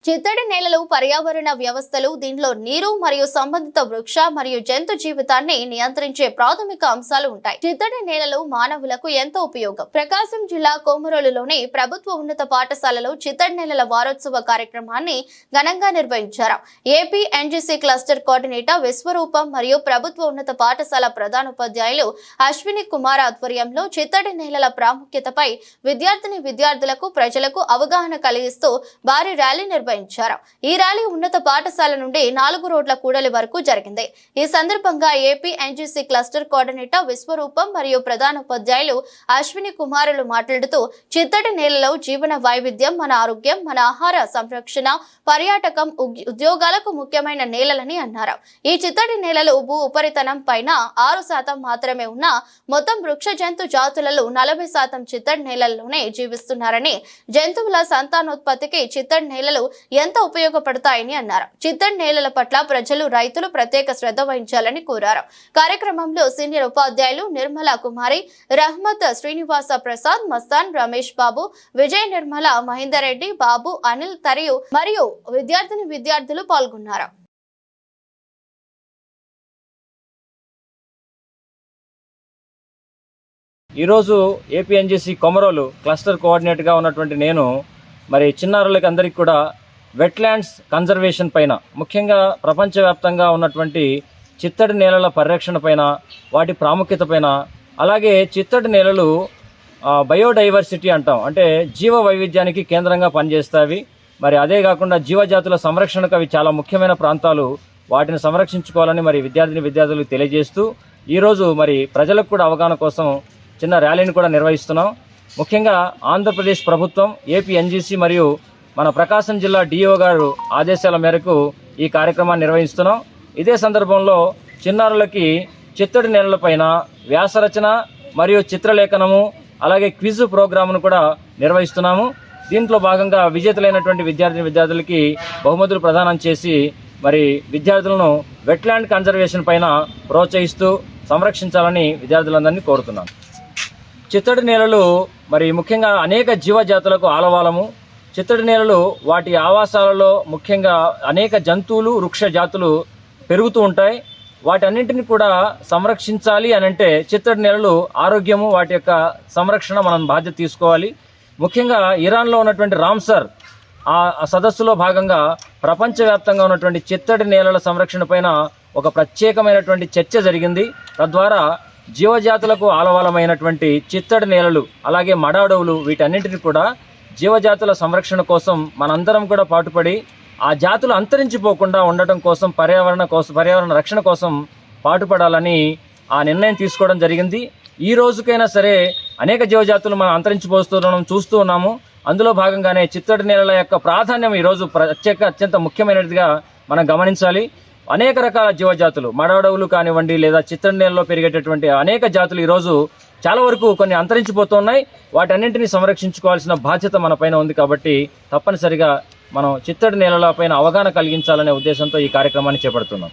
చిత్తడి నేలలు పర్యావరణ వ్యవస్థలు దీనిలో నీరు మరియు సంబంధిత వృక్ష మరియు జంతు జీవితాన్ని నియంత్రించే ప్రాథమిక అంశాలు ఉంటాయి. చిత్తడి నేలలు మానవులకు ఎంతో ఉపయోగం. ప్రకాశం జిల్లా కోమరోలులోని ప్రభుత్వ ఉన్నత పాఠశాలలో చిత్తడి నేలల వారోత్సవ కార్యక్రమాన్ని ఘనంగా నిర్వహించారు. ఏపీ ఎన్జీసీ క్లస్టర్ కోఆర్డినేటర్ విశ్వరూపం మరియు ప్రభుత్వ ఉన్నత పాఠశాల ప్రధానోపాధ్యాయులు అశ్విని కుమార్ ఆధ్వర్యంలో చిత్తడి నేలల ప్రాముఖ్యతపై విద్యార్థులకు ప్రజలకు అవగాహన కలిగిస్తూ భారీ ర్యాలీ ఈ ర్యాలీ ఉన్నత పాఠశాల నుండి 4 రోడ్ల కూడలి వరకు జరిగింది. ఈ సందర్భంగా ఏపీ ఎన్జీసీ క్లస్టర్ కోఆర్డినేటర్ విశ్వరూపం మరియు ప్రధానోపాధ్యాయులు అశ్విని కుమారులు మాట్లాడుతూ చిత్తడి నేలలో జీవన వైవిధ్యం, మన ఆరోగ్యం, మన ఆహార సంరక్షణ, పర్యాటకం, ఉద్యోగాలకు ముఖ్యమైన నేలలని అన్నారు. ఈ చిత్తడి నేలలు భూ ఉపరితలం పైన 6% మాత్రమే ఉన్న మొత్తం వృక్ష జంతు జాతులలో 40% చిత్తడి నేలల్లోనే జీవిస్తున్నారని, జంతువుల సంతానోత్పత్తికి చిత్తడి నేలలు ఎంతో ఉపయోగపడతాయని అన్నారు. చిత్తడి నేలల పట్ల ప్రజలు, రైతులు ప్రత్యేక శ్రద్ధ వహించాలని కోరారు. కార్యక్రమంలో సీనియర్ ఉపాధ్యాయులు నిర్మలా కుమారి, రహ్మత్, శ్రీనివాస ప్రసాద్, మస్తాన్, రమేష్ బాబు, విజయ నిర్మల, మహేందర్ రెడ్డి, బాబు, అనిల్, తరియు మరియు విద్యార్థులు పాల్గొన్నారు. ఈరోజు ఏపీఎన్జీసీ కొమరోలు క్లస్టర్ కోఆర్డినేటర్గా ఉన్నటువంటి నేను చిన్నారులకి అందరికీ కూడా వెట్లాండ్స్ కన్జర్వేషన్ పైన, ముఖ్యంగా ప్రపంచవ్యాప్తంగా ఉన్నటువంటి చిత్తడి నేలల పరిరక్షణ పైన, వాటి ప్రాముఖ్యత పైన, అలాగే చిత్తడి నేలలు బయోడైవర్సిటీ అంటాం, అంటే జీవ వైవిధ్యానికి కేంద్రంగా పనిచేస్తాయి. అదే కాకుండా జీవజాతుల సంరక్షణకు అవి చాలా ముఖ్యమైన ప్రాంతాలు. వాటిని సంరక్షించుకోవాలని విద్యార్థులకు తెలియజేస్తూ ఈరోజు ప్రజలకు కూడా అవగాహన కోసం చిన్న ర్యాలీని కూడా నిర్వహిస్తున్నాం. ముఖ్యంగా ఆంధ్రప్రదేశ్ ప్రభుత్వం, ఏపీ ఎన్జీసీ మరియు మన ప్రకాశం జిల్లా డిఓ గారు ఆదేశాల మేరకు ఈ కార్యక్రమాన్ని నిర్వహిస్తున్నాం. ఇదే సందర్భంలో చిన్నారులకి చిత్తడి నేలలపైన వ్యాసరచన మరియు చిత్రలేఖనము, అలాగే క్విజ్ ప్రోగ్రామ్ను కూడా నిర్వహిస్తున్నాము. దీంట్లో భాగంగా విజేతలైనటువంటి విద్యార్థులకి బహుమతులు ప్రదానం చేసి విద్యార్థులను వెట్లాండ్ కన్జర్వేషన్ పైన ప్రోత్సహిస్తూ సంరక్షించాలని విద్యార్థులందరినీ కోరుతున్నాను. చిత్తడి నేలలు ముఖ్యంగా అనేక జీవజాతులకు ఆలవాలము. చిత్తడి నేలలు వాటి ఆవాసాలలో ముఖ్యంగా అనేక జంతువులు, వృక్ష జాతులు పెరుగుతూ ఉంటాయి. వాటన్నింటిని కూడా సంరక్షించాలి అనంటే చిత్తడి నేలలు ఆరోగ్యము, వాటి యొక్క సంరక్షణ మనం బాధ్యత తీసుకోవాలి. ముఖ్యంగా ఇరాన్లో ఉన్నటువంటి రామ్సర్ ఆ సదస్సులో భాగంగా ప్రపంచవ్యాప్తంగా ఉన్నటువంటి చిత్తడి నేలల సంరక్షణ పైన ఒక ప్రత్యేకమైనటువంటి చర్చ జరిగింది. తద్వారా జీవజాతులకు ఆలవాలమైనటువంటి చిత్తడి నేలలు, అలాగే మడాడవులు, వీటన్నింటినీ కూడా జీవజాతుల సంరక్షణ కోసం మనందరం కూడా పాటుపడి ఆ జాతులు అంతరించిపోకుండా ఉండటం కోసం, పర్యావరణ రక్షణ కోసం పాటుపడాలని ఆ నిర్ణయం తీసుకోవడం జరిగింది. ఈ రోజుకైనా సరే అనేక జీవజాతులు మనం అంతరించిపోతున్నాం, చూస్తూ ఉన్నాము. అందులో భాగంగానే చిత్తడి నేలల యొక్క ప్రాధాన్యం ఈరోజు అత్యంత ముఖ్యమైనదిగా మనం గమనించాలి. అనేక రకాల జీవజాతులు, మడాడవులు కానివ్వండి, లేదా చిత్తడి నేలలో పెరిగేటటువంటి అనేక జాతులు ఈరోజు చాలా వరకు కొన్ని అంతరించిపోతున్నాయి. వాటన్నింటినీ సంరక్షించుకోవాల్సిన బాధ్యత మన పైన ఉంది. కాబట్టి తప్పనిసరిగా మనం చిత్తడి నేలల పైన అవగాహన కలిగించాలనే ఉద్దేశంతో ఈ కార్యక్రమాన్ని చేపడుతున్నాం.